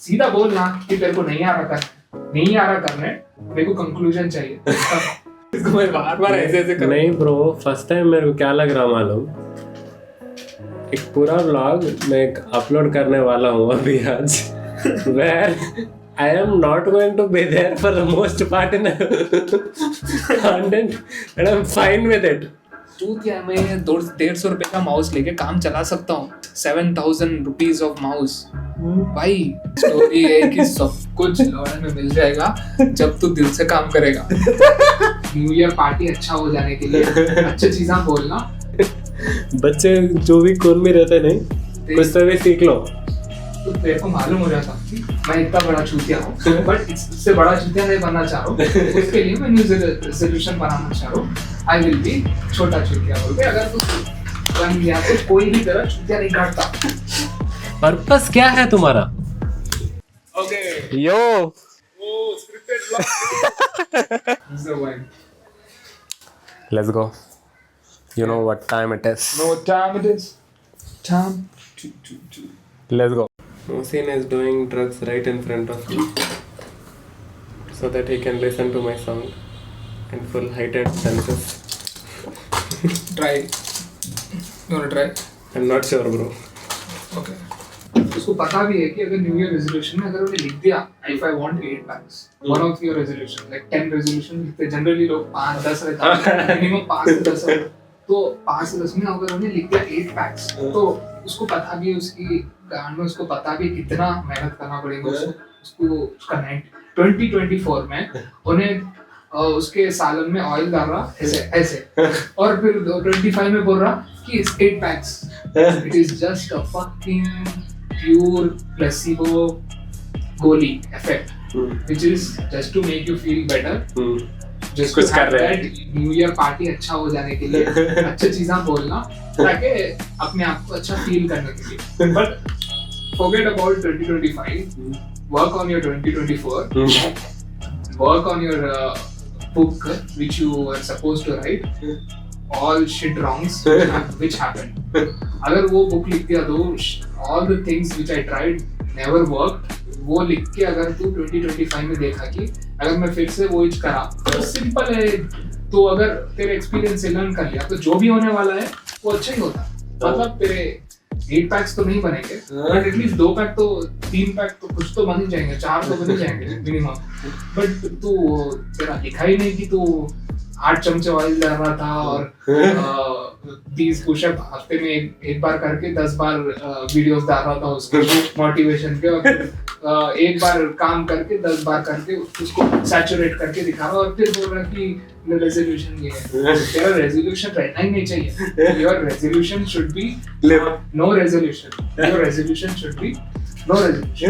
सीधा बोल ना कि तेरे को नहीं आ रहा करने, मेरे को कंक्लूजन चाहिए। इसको मैं बार ऐसे कर नहीं ब्रो, फर्स्ट टाइम मेरे को क्या लग रहा मालूम, एक पूरा व्लॉग मैं अपलोड करने वाला हूँ अभी आज, where I am not going to be there for the most part in content and I'm fine with it. चूतिया मैं 150 रुपए का माउस लेके काम चला सकता हूँ। 7,000 रुपीज ऑफ माउस भाई। स्टोरी है कि सब कुछ लौड़े में मिल जाएगा जब तू दिल से काम करेगा। न्यू ईयर पार्टी अच्छा हो जाने के लिए अच्छी चीज़ें बोलना। बच्चे जो भी कौन में रहते नहीं, कुछ तो भी सीख लो। तो तेरे को मालूम हो जाता कि मैं इतना बड़ा चूतिया हूँ, बट इससे बड़ा चूतिया नहीं बनना चाह रहा हूँ। उसके लिए मैं न्यू रेजोल्यूशन बनाना चाह रहा हूँ। आई विल बी छोटा चूतिया बोल के। अगर तू बन गया तो कोई भी तरह चूतिया नहीं काटता। पर्पस क्या है तुम्हारा? Okay yo scripted blog. Let's go. You know what time it is. No time it is. Time to. Let's go. Mohsin is doing drugs right in front of me so that he can listen to my song in full heightened senses. Try. You wanna try? I'm not sure, bro. Okay. उसको पता भी है कि अगर new year resolution में अगर उन्हें लिख दिया if I want 8 packs, one of your resolution, like 10 resolution लिखते जनरली लोग 5-10 रहता है, मिनिमम 5 से 10 रहता है। तो 5 से 10 में अगर उन्हें लिख दिया 8 packs, तो उसको पता भी उसकी गांड में उसको पता भी कितना मेहनत करना पड़ेगा उसको उसका 2024 में उन्हें उसके सालन में ऑयल डाल रहा ऐसे और फिर 25 में बोल रहा कि 8 packs. It is just a fucking pure placebo गोली effect, which is just to make you feel better. Just कुछ to कर have रहे हैं। that न्यू ईयर पार्टी अच्छा हो जाने के लिए अच्छी चीज़ें बोलना ताकि अपने आप को अच्छा फील करने के लिए। But forget about 2025. Work on your 2024. Work on your book which you were supposed to write. All shit wrongs which happened. अगर वो बुक लिख दिया तो all the things which I tried never worked, वो लिख के अगर तू 2025 में देखा कि अगर मैं फिर से वो इच करा तो सिंपल है। तो अगर तेरे एक्सपीरियंस से लर्न कर लिया तो जो भी होने वाला है वो अच्छा ही होता। मतलब तेरे 8 पैक्स तो नहीं बनेंगे, बट एटलीस्ट 2 पैक तो 3 पैक तो कुछ तो बन ही जाएंगे, 4 तो बन ही जाएंगे मिनिमम। बट तू तेरा लिखा ही नहीं कि तू 8 चमचे ऑयल डाल रहा था और 30 पुशअप हफ्ते में एक बार करके 10 बार वीडियोस डाल रहा था उसके मोटिवेशन के, और एक बार काम करके 10 बार करके उसको सैचुरेट करके दिखा रहा और फिर बोल रहा कि रेजोल्यूशन ये है। तेरा रेजोल्यूशन रहना ही नहीं चाहिए। Your resolution should be no resolution. Your resolution should be no resolution.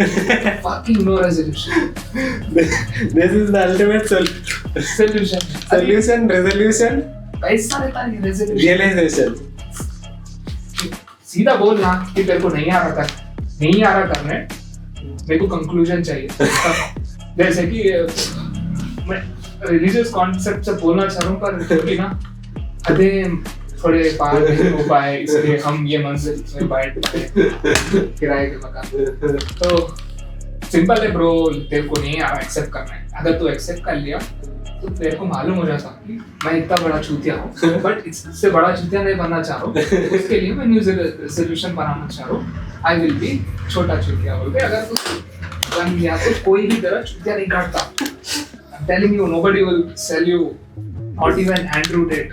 Fucking no resolution. This is the ultimate Solution. resolution, कैसा रहता है resolution? realization. सीधा बोल ना कि तेरे को नहीं आ रहा करने, मेरे को कंक्लूजन चाहिए। जैसे कि मैं रिलीजियस कॉन्सेप्ट से बोलना चाह रहा हूँ, पर क्योंकि ना अरे थोड़े पार नहीं हो पाए इसलिए हम ये मंजिल में बैठते किराए के मकान। तो सिंपल है ब्रो, तेरे को नहीं आ रहा एक्सेप्ट करना है। अगर तू एक्सेप्ट कर लिया तो तेरे को मालूम हो जाता कि मैं इतना बड़ा चूतिया हूँ, बट इससे बड़ा चूतिया नहीं बनना चाह रहा हूँ। उसके लिए मैं न्यू रेजोल्यूशन बनाना चाह रहा हूँ। आई विल बी छोटा चूतिया बोल के। अगर तू बन गया तो कोई भी तरह चूतिया नहीं काटता। I'm telling you, nobody will sell you, not even Andrew Tate.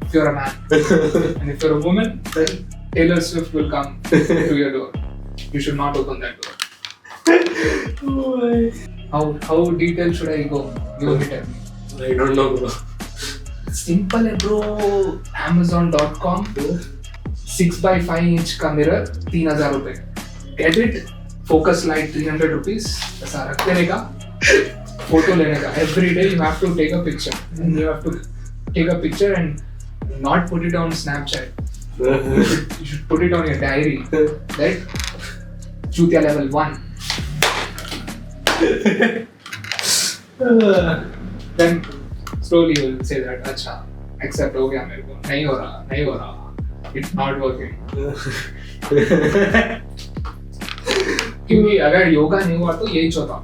If you're a man, and if you're a woman, then Taylor Swift will come to your door. You should not open that door. How detailed should I go? You only tell me. I don't know, bro. Simple है bro. Amazon.com 6x5 inch का mirror 3,000 रुपए. Get it? Focus light 300 rupees. ऐसा रखते रहेगा. Photo लेने का. Every day you have to take a picture. And you have to take a picture and not put it on Snapchat. You should put it on your diary. Right? Chutia level 1. Then slowly you will say that अच्छा accept हो गया मेरे को, नहीं हो रहा, it's not working. क्योंकि अगर योगा नहीं हुआ तो यही चौथा,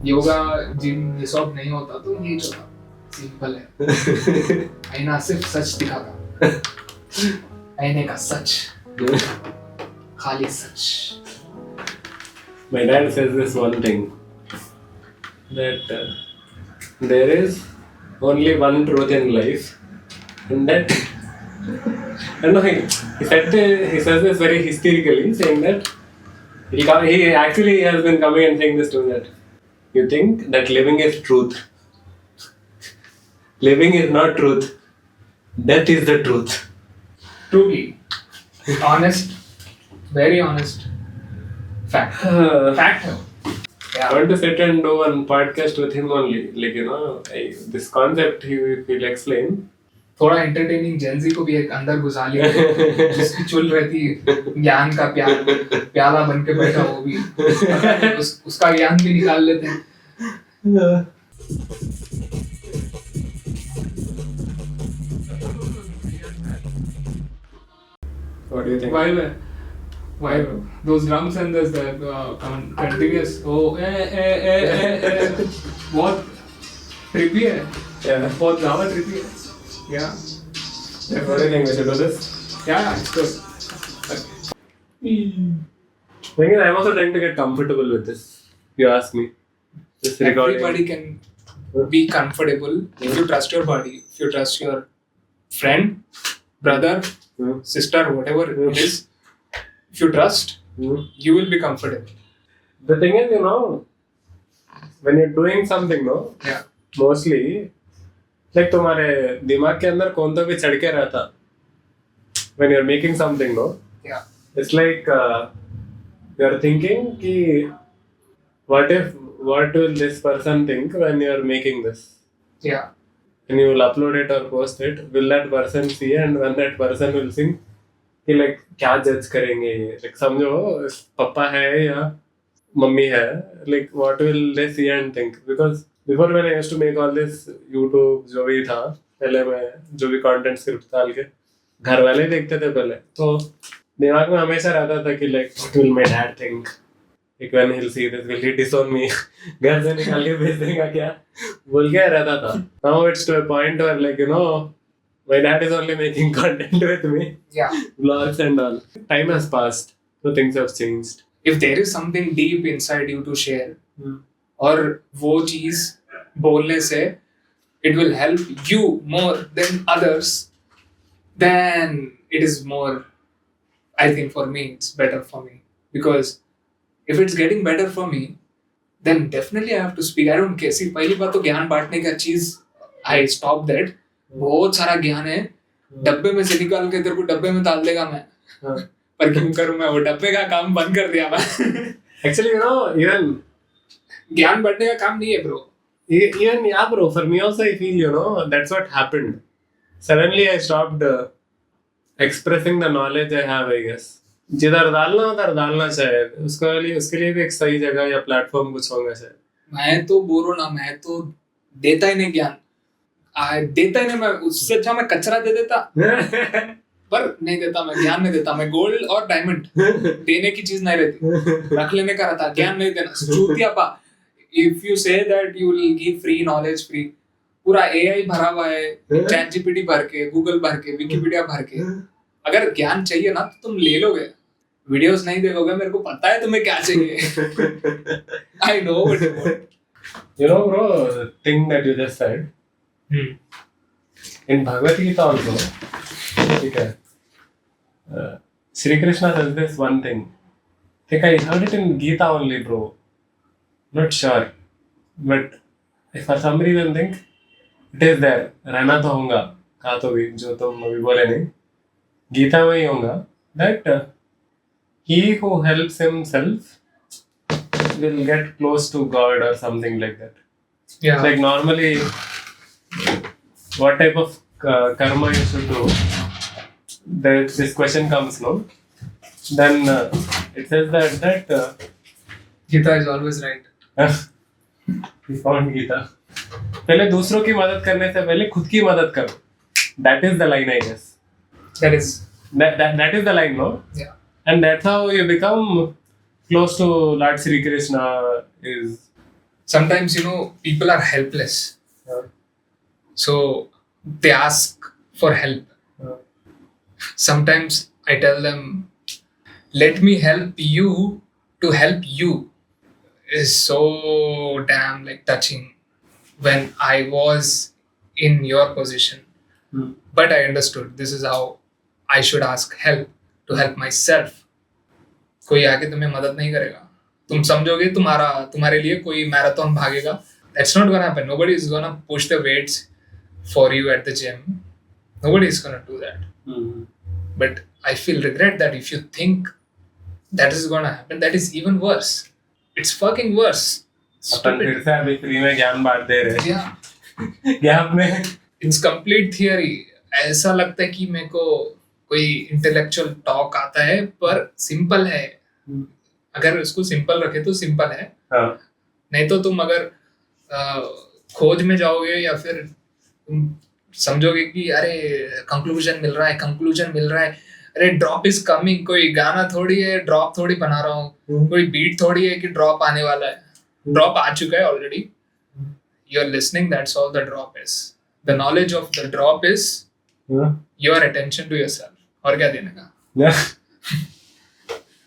योगा जिम ये सब नहीं होता तो यही चौथा, सिंपल है। आईना सिर्फ सच दिखाता, आईने का सच, खाली सच। My dad says this one thing, that there is only one truth in life, and that no, he says this very hysterically, saying that he actually has been coming and saying this to me, that you think that living is truth. Living is not truth. Death is the truth. Truly, honest, very honest. Fact. Fact है। I want to sit and do one podcast with him only. Like, you know, this concept he'll explain. थोड़ा entertaining Gen Z को भी एक अंदर घुसा लिया, जिसकी चुल रहती ज्ञान का प्याला बन के बैठा, वो भी उसका ज्ञान भी निकाल लेते हैं। What do you think? Why those drums and this continuous बहुत trippy है, Yeah. बहुत ज़्यादा trippy है। Yeah. What do you think? We should do this? Yeah, it's good. Thing is, I'm also trying to get comfortable with this. You ask me. This recording. Everybody can be comfortable if you trust your body, if you trust your friend, brother, sister, whatever it is. If you trust, you will be comfortable. The thing is, you know, when you're doing something, no, Yeah. mostly, like तुम्हारे दिमाग के अंदर कौन तो भी चढ़ के रहता. When you're making something, no, Yeah. it's like you're thinking कि what will this person think when you're making this? Yeah. And you will upload it or post it. Will that person see? And when that person will see, कि like क्या जज करेंगे ये, like समझो पापा है या मम्मी है, like what will they see and think? Because before when I used to make all this YouTube जो भी था, पहले मैं जो भी कंटेंट स्क्रिप्ट डाल के घर वाले देखते थे पहले, तो दिमाग में हमेशा रहता था कि like what will my dad think? Like when he'll see this, will he disown me? घर से निकाल के भेज देगा क्या? बोल के रहता था. Now it's to a point where like, you know, my dad is only making content with me. Yeah. Vlogs and all. Time has passed, so things have changed. If there is something deep inside you to share, और वो चीज बोलने से it will help you more than others, then it is more, I think for me, it's better for me. Because if it's getting better for me, then definitely I have to speak. I don't care. See, पहली बात तो ज्ञान बांटने का चीज, I stop that. बहुत सारा ज्ञान है, डब्बे में से निकाल के तेरे को डब्बे में डाल देगा मैं, पर क्यों करूं मैं वो डब्बे का काम बंद कर दिया मैं। Actually, you know, even ज्ञान बांटने का काम नहीं है bro. even yeah, bro. For me also, I feel, you know, that's what happened. Suddenly, I stopped expressing the knowledge I have, I guess. जिधर डालना उधर डालना शायद, उसके लिए भी एक सही जगह या प्लेटफॉर्म कुछ होगा शायद. मैं तो बोलो ना, मैं तो देता ही नहीं ज्ञान, देता ही नहीं। मैं उससे अच्छा मैं कचरा दे देता, पर नहीं देता, मैं ज्ञान नहीं देता। मैं गोल्ड और डायमंड देने की चीज नहीं रहती, रख लेने का रहता, ज्ञान नहीं देना। चूतिया पा, if you say that you will give free knowledge, free, पूरा एआई भरा हुआ है, चैट जीपीटी भर के, गूगल भर के, विकिपीडिया भर के। अगर ज्ञान चाहिए ना तो तुम ले लोगे, वीडियोस नहीं देखोगे, मेरे को पता है तुम्हें क्या चाहिए। I know what you want. You know, bro, the thing that you just said, in Bhagavad Gita also, okay, Sri Krishna says this one thing. I think I heard it in Gita only, bro. Not sure, but I for some reason think it is there. रहना तो होगा, कहा तो भी जो तुम अभी बोले नहीं, गीता में ही होगा that he who helps himself will get close to God or something like that. Yeah. Like normally, what type of karma you should do? This question comes, no? Then it says that Gita is always right. we found Gita. पहले दूसरों की मदद करने से पहले खुद की मदद करो. That is the line, I guess. That is That is the line, no? yeah. And that's how you become close to Lord Sri Krishna is. Sometimes, people are helpless. So they ask for help. Sometimes I tell them, let me help you to help you. Is so damn like touching when I was in your position. But I understood this is how I should ask help to help myself. कोई आके तुम्हें मदद नहीं करेगा. तुम समझोगे तुम्हारे लिए कोई मैराथन भागेगा. That's not gonna happen. Nobody is gonna push the weights for you at the gym. Nobody is gonna do that. But I feel regret that if you think that is gonna happen, that is even worse. It's fucking worse. अपन फिर से अभी free में ज्ञान बांट दे रहे. Yeah. ज्ञान में. It's complete theory. ऐसा लगता है कि मेरे को कोई इंटेलेक्चुअल टॉक आता है पर सिंपल है. अगर उसको सिंपल रखे तो सिंपल है. नहीं तो तुम अगर खोज में जाओगे या फिर तुम समझोगे कि अरे कंक्लूजन मिल रहा है, अरे ड्रॉप इज कमिंग. कोई गाना थोड़ी है ड्रॉप थोड़ी बना रहा हूँ, कोई बीट थोड़ी है कि ड्रॉप आने वाला है. ड्रॉप आ चुका है already. You are listening, that's all the drop is. The knowledge of the drop is your attention to yourself. और क्या देने का.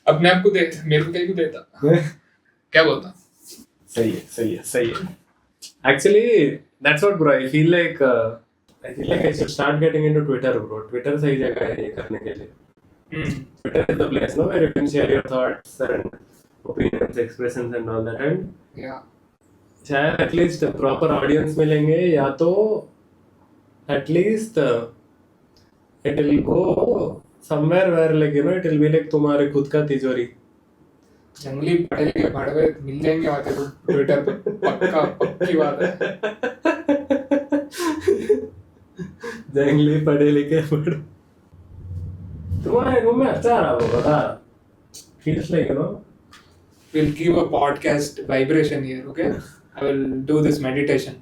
अपने आप को दे, मेरे को कहीं को देता. क्या बोलता. सही है. Actually, that's what bro. I feel like I should start getting into Twitter, bro. Twitter सही जगह है ये करने के लिए. Twitter is the place, no, where you can share your thoughts and opinions, expressions and all that. And yeah, शायद at least proper audience मिलेंगे या तो at least it will go somewhere where like it will be like तुम्हारे खुद का तिजोरी. जंगली पढ़े लिखे भाड़वे मिल जाएंगे वहाँ पे ट्विटर पे. पक्की बात है. जंगली पढ़े लिखे तुम्हारे रूम में अच्छा रहा वो बता. feels like we'll give a podcast vibration here. Okay, I will do this meditation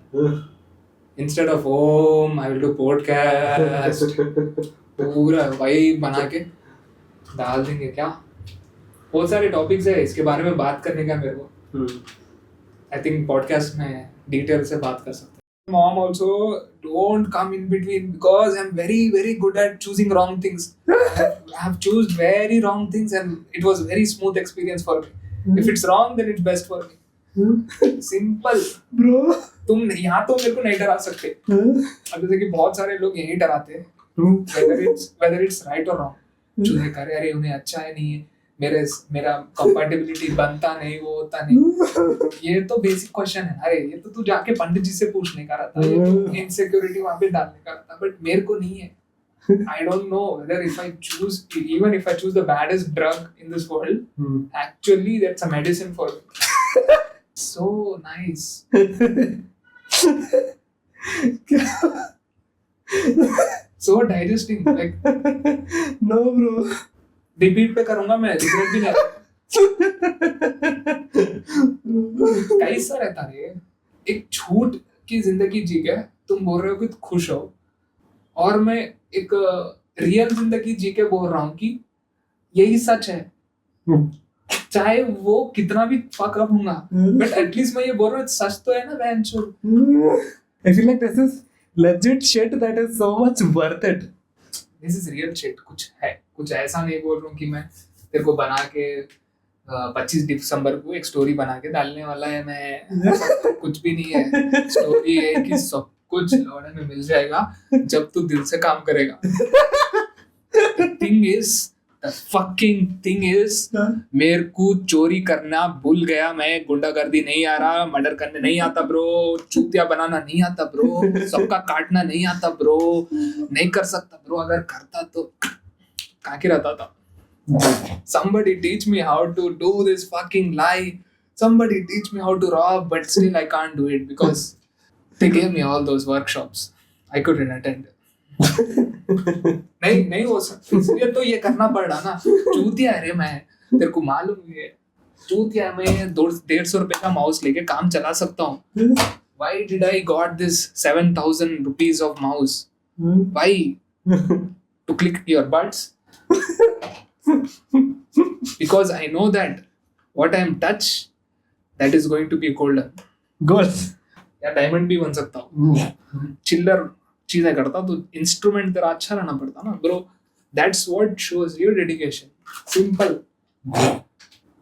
instead of Om. I will do podcast. पूरा वाइब बना के डाल देंगे. क्या बहुत सारे टॉपिक्स है इसके बारे में बात करने का मेरे को. आई थिंक पॉडकास्ट में डिटेल से बात कर सकते हैं. Mom also don't come in between because I'm very very good at choosing wrong things. I have chosen very wrong things and it was very smooth experience for me. If it's wrong then it's best for me. Simple bro. तुम यहाँ तो मेरे को नहीं डरा सकते. अब जैसे कि बहुत सारे लोग यही डराते हैं whether it's right or wrong. चूहे करे अरे उन्हें अच्छा है नहीं है, मेरा कंपैटिबिलिटी बनता नहीं, वो होता नहीं. ये तो बेसिक क्वेश्चन है. अरे ये तो तू जाके पंडित जी से पूछने का रहता. ये तो इनसिक्योरिटी वहां पे डालने का रहता. बट मेरे को नहीं है. I don't know whether if I choose the baddest drug in this world, actually that's a medicine for me. So nice. So digesting like no bro. Repeat पे करूंगा मैं. रिग्रेट भी नहीं. कैसा रहता है एक झूठ की जिंदगी जी के तुम बोल रहे हो कि खुश हो, और मैं एक रियल जिंदगी जी के बोल रहा हूँ कि यही सच है. चाहे वो कितना भी फक अप होगा बट एटलीस्ट मैं ये बोल रहा हूँ सच तो है ना. I feel like this is legit shit that is so much worth it. This is real shit. कुछ ऐसा नहीं बोल रहा हूँ कि मैं तेरे को बना के 25 दिसंबर को एक स्टोरी बना के डालने वाला है. मैं कुछ भी नहीं है. स्टोरी है कि सब कुछ लौड़े में मिल जाएगा जब तू दिल से काम करेगा. The thing is मेरे को चोरी करना भूल गया. मैं गुंडागर्दी नहीं आ रहा, मर्डर करने नहीं आता ब्रो, चूतिया बनाना नहीं आता ब्रो, सबका काटना नहीं आता ब्रो, नहीं कर सकता ब्रो. अगर करता तो कहाँ की रहता था. Somebody teach me how to do this fucking lie. Somebody teach me how to rob, but still I can't do it because they gave me all those workshops. I couldn't attend. नहीं हो सकता. इसलिए तो ये करना पड़ रहा ना. चूतिया है रे मैं, तेरे को मालूम है. चूतिया मैं 150 रुपए का माउस लेके काम चला सकता हूँ. Why did I got this 7,000 rupees of mouse? Why? To click your buds? Because I know that what I am touch, that is going to be golden. Goals या डायमंड भी बन सकता हूँ. चिल्लर चीजें करता तो इंस्ट्रूमेंट तेरा अच्छा रहना पड़ता ना bro. That's what shows your dedication. Simple.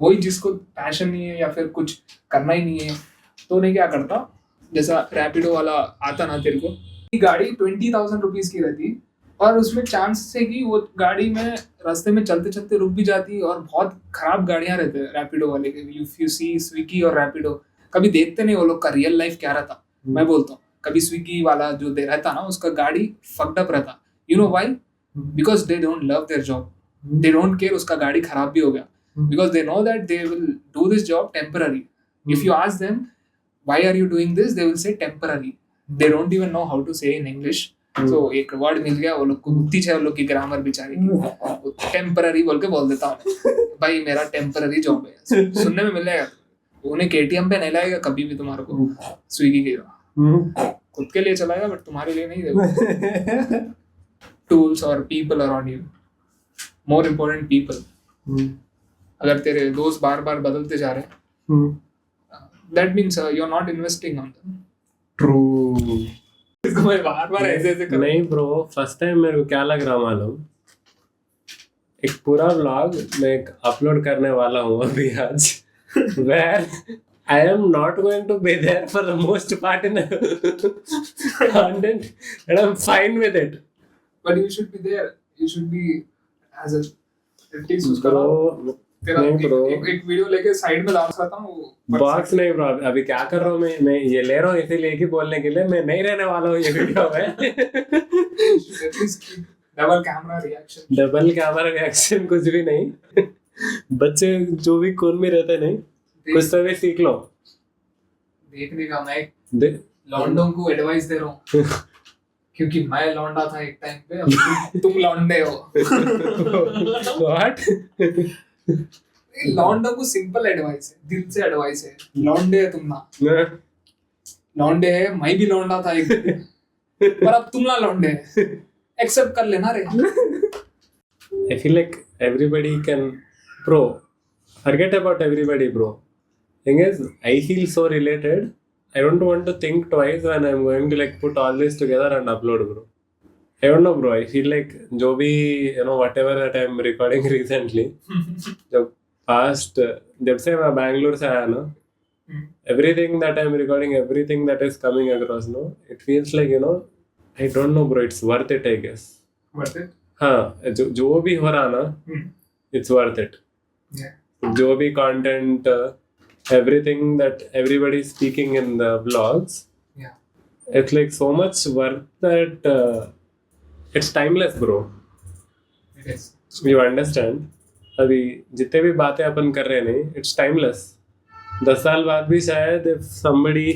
वही जिसको पैशन नहीं है या फिर कुछ करना ही नहीं है तो उन्हें क्या करता, जैसा रैपिडो वाला आता ना तेरे को, गाड़ी 20,000 रुपीज की रहती और उसमें चांस है कि वो गाड़ी में रास्ते में चलते चलते रुक भी जाती और बहुत खराब गाड़ियां रहते हैं रैपिडो वाले के. इफ यू सी स्विगी और रैपिडो, कभी देखते नहीं वो लोग का रियल लाइफ क्या रहता. मैं बोलता हूँ कभी स्विगी वाला जो दे रहता ना उसका गाड़ी फक्ड अप रहता. You know why? Because they don't love their job. They don't care उसका गाड़ी खराब भी हो गया. Because they know that they will do this job temporary. If you ask them why are you doing this, they will say temporary. They don't even know how to say in English. तो एक word मिल गया वो लोग को, उतनी है वो लोग की ग्रामर बेचारी की, टेम्पररी बोल के बोल देता हूँ भाई मेरा टेम्पररी जॉब है. सुनने में मिलेगा. उन्हें केटीएम पे नहीं लाएगा कभी भी तुम्हारे को स्विगी के. खुद के लिए चलाएगा बट तुम्हारे लिए नहीं देगा. टूल्स और people around you, more important people. अगर तेरे दोस्त बार बार बदलते जा रहे हैं, that means you are not investing on them. True. मैं बार बार ऐसे कर नहीं ब्रो, फर्स्ट टाइम मेरे को क्या लग रहा मालूम, एक पूरा व्लॉग मैं अपलोड करने वाला हूँ अभी आज, where I am not going to be there for the most part in the content and I'm fine with it. But you should be there. You should be as a at least उसका Bro, तेरा नहीं bro. एक video लेके side में डाल सकता हूँ. Box नहीं ब्रो, अभी क्या कर रहा हूँ मैं ये ले रहा हूँ इसीलिए कि बोलने के लिए मैं नहीं रहने वाला हूँ ये वीडियो में. At least double camera reaction. Double camera reaction कुछ भी नहीं. बच्चे जो भी कौन में रहते नहीं, कुछ तो भी सीख लो. देखने का मैं लॉन्डों को एडवाइस दे रहा हूँ क्योंकि मैं लौंडा था एक टाइम पे, अब तुम लौंडे हो. What? लौंडों को सिंपल एडवाइस है, दिल से एडवाइस है. लौंडे है तुम ना, लौंडे है. मैं भी लौंडा था एक टाइम, पर अब तुम ना लौंडे है. एक्सेप्ट कर लेना रे. I feel like everybody can, bro. Forget about everybody, bro. Thing is, I feel so related. I don't want to think twice when I'm going to like put all this together and upload, bro. I don't know, bro. I feel like जो भी whatever that I'm recording recently, जब past जब से मैं बैंगलोर से आया ना, everything that I'm recording, everything that is coming across, no, it feels like I don't know, bro. It's worth it, I guess. Worth it? हाँ, जो भी हो रहा ना, it's worth it. Yeah. जो भी content, everything that everybody is speaking in the vlogs, Yeah. it's like so much worth that it's timeless, bro. It is. You understand? अभी जितने भी बातें अपन कर रहे हैं नहीं, it's timeless. 10 साल बाद भी शायद if somebody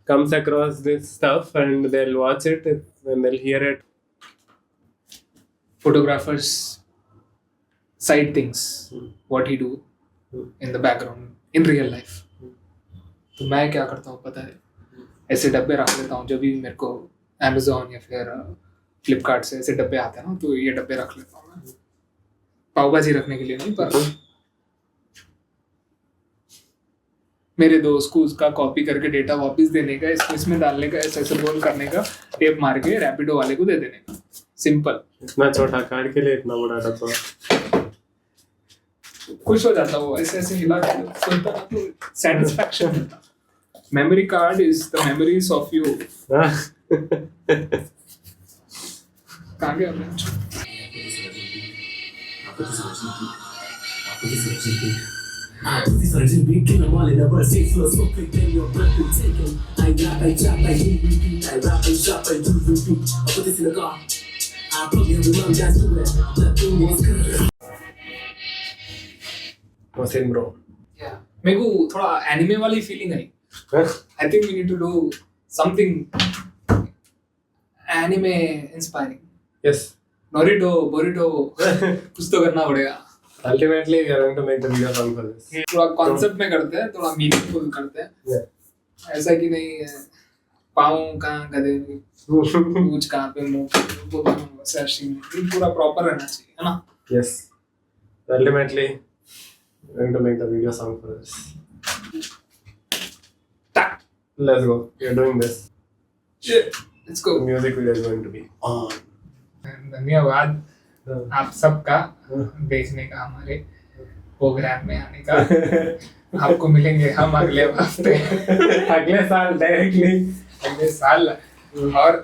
comes across this stuff and they'll watch it and they'll hear it. Photographers side things, what he do in the background in real life. तो मैं क्या करता हूँ पता है, ऐसे डब्बे रख लेता हूँ. जब भी मेरे को Amazon या फिर फ्लिपकार्ट से ऐसे डब्बे आते हैं ना, तो ये डब्बे रख लेता हूँ मैं. पाव भाजी रखने के लिए नहीं, पर मेरे दोस्त को उसका कॉपी करके डेटा वापस देने का, इसमें डालने का, ऐसे रोल करने का, टेप मार के रैपिडो वाले को दे देने का. सिंपल. इतना छोटा कार्ड के लिए इतना बड़ा डब्बा. खुश हो जाता वो ऐसे ऐसे हिला के सुनता ना, तो सेटिस्फैक्शन मिलता. Memory card is the memories of you. कहाँ गया मैं? Same bro. Yeah. मेरे को थोड़ा एनिमे वाली feeling I. I think we need to do something anime inspiring. Yes. Naruto, Boruto, कुछ तो करना पड़ेगा. Ultimately, we are going to make the video fun for this. थोड़ा कॉन्सेप्ट में करते हैं, थोड़ा मीनिंगफुल करते हैं. Yeah. ऐसा कि नहीं पाँव कहाँ गधे पूछ कहाँ पे मुंह सर्चिंग, पूरा प्रॉपर रहना चाहिए, है ना? Yes. Ultimately, going to make the video song for us. Tak. Let's go. You're doing this. Let's go. The music video is going to be on. धन्यवाद आप सबका देखने का, हमारे प्रोग्राम में आने का। आपको मिलेंगे हम अगले हफ्ते, अगले साल डायरेक्टली, अगले साल। और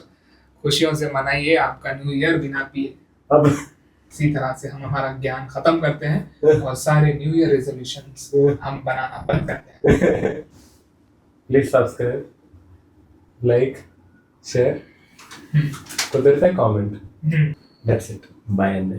खुशियों से मनाइए आपका न्यू ईयर बिना पिए। अब इसी तरह से हम हमारा ज्ञान खत्म करते हैं और सारे न्यू ईयर रेजोल्यूशंस हम बनाना बंद करते हैं। प्लीज सब्सक्राइब, लाइक, शेयर, कुछ देर तक comment. That's it. Bye and